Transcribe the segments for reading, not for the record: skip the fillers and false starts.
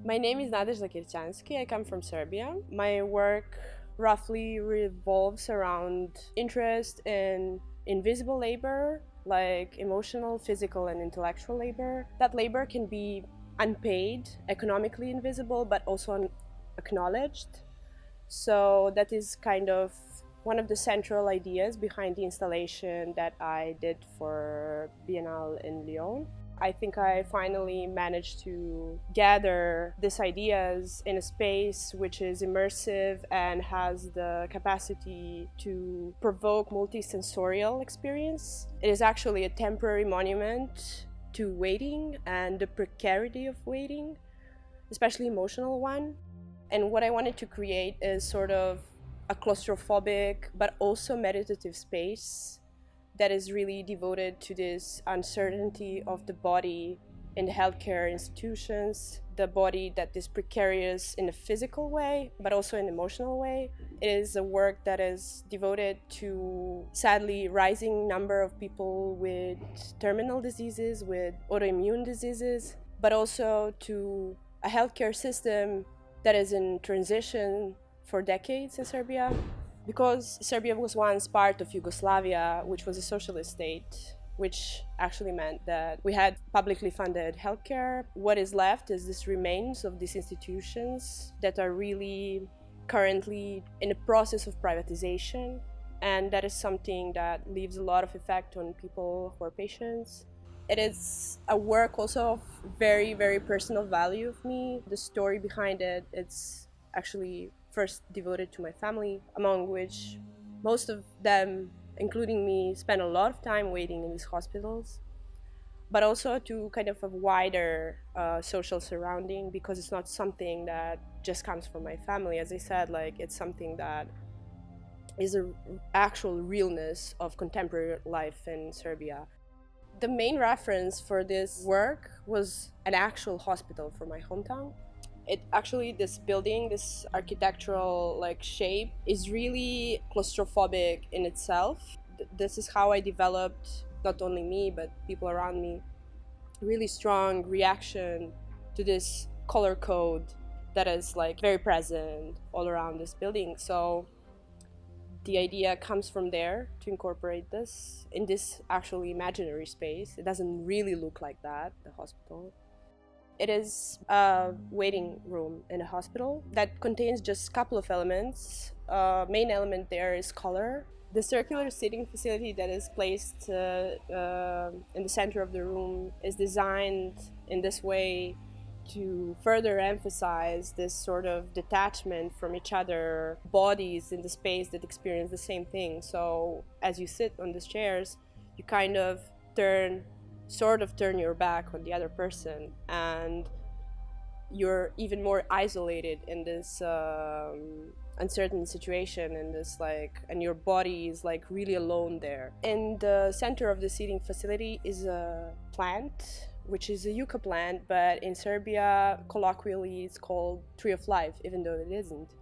My name is Nadežda Kirćanski. I come from Serbia. My work roughly revolves around interest in invisible labor, like emotional, physical, and intellectual labor. That labor can be unpaid, economically invisible, but also acknowledged. So that is kind of one of the central ideas behind the installation that I did for Biennale in Lyon. I think I finally managed to gather these ideas in a space which is immersive and has the capacity to provoke multisensorial experience. It is actually a temporary monument to waiting and the precarity of waiting, especially emotional one. And what I wanted to create is sort of a claustrophobic but also meditative space that is really devoted to this uncertainty of the body in the healthcare institutions, the body that is precarious in a physical way, but also in an emotional way. It is a work that is devoted to, sadly, rising number of people with terminal diseases, with autoimmune diseases, but also to a healthcare system that is in transition for decades in Serbia. Because Serbia was once part of Yugoslavia, which was a socialist state, which actually meant that we had publicly funded healthcare. What is left is this remains of these institutions that are really currently in a process of privatization. And that is something that leaves a lot of effect on people who are patients. It is a work also of very, very personal value of me. The story behind it, it's actually first devoted to my family, among which most of them, including me, spend a lot of time waiting in these hospitals, but also to kind of a wider social surrounding, because it's not something that just comes from my family. As I said, like, it's something that is an actual realness of contemporary life in Serbia. The main reference for this work was an actual hospital for my hometown. It actually, this building, this architectural shape is really claustrophobic in itself. This is how I developed, not only me, but people around me, really strong reaction to this color code that is very present all around this building. So the idea comes from there to incorporate this in this actually imaginary space. It doesn't really look like that, the hospital. It is a waiting room in a hospital that contains just a couple of elements. Main element there is color. The circular seating facility that is placed in the center of the room is designed in this way to further emphasize this sort of detachment from each other, bodies in the space that experience the same thing. So as you sit on these chairs, you kind of turn your back on the other person, and you're even more isolated in this uncertain situation, and and your body is really alone there. In the center of the seating facility is a plant, which is a yucca plant, but in Serbia, colloquially, it's called tree of life, even though it isn't.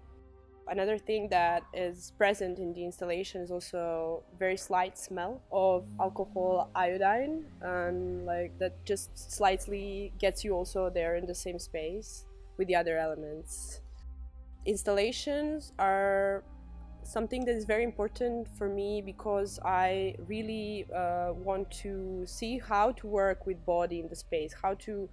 Another thing that is present in the installation is also very slight smell of alcohol iodine, and that just slightly gets you also there in the same space with the other elements. Installations are something that is very important for me because I really want to see how to work with body in the space, how to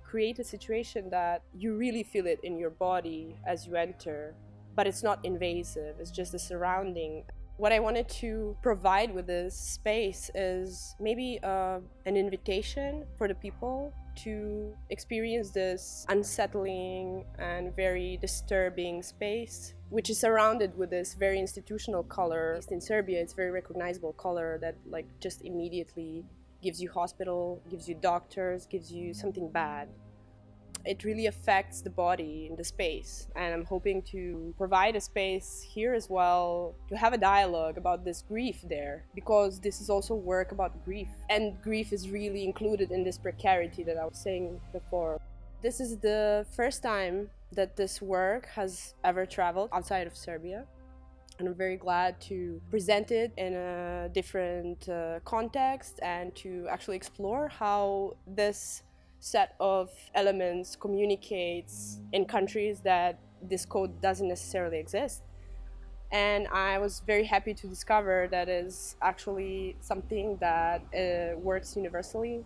create a situation that you really feel it in your body as you enter, but it's not invasive, it's just the surrounding. What I wanted to provide with this space is maybe an invitation for the people to experience this unsettling and very disturbing space, which is surrounded with this very institutional color. In Serbia, it's very recognizable color that just immediately gives you hospital, gives you doctors, gives you something bad. It really affects the body in the space, and I'm hoping to provide a space here as well to have a dialogue about this grief there, because this is also work about grief, and grief is really included in this precarity that I was saying before. This is the first time that this work has ever traveled outside of Serbia, and I'm very glad to present it in a different context and to actually explore how this set of elements communicates in countries that this code doesn't necessarily exist. And I was very happy to discover that is actually something that works universally.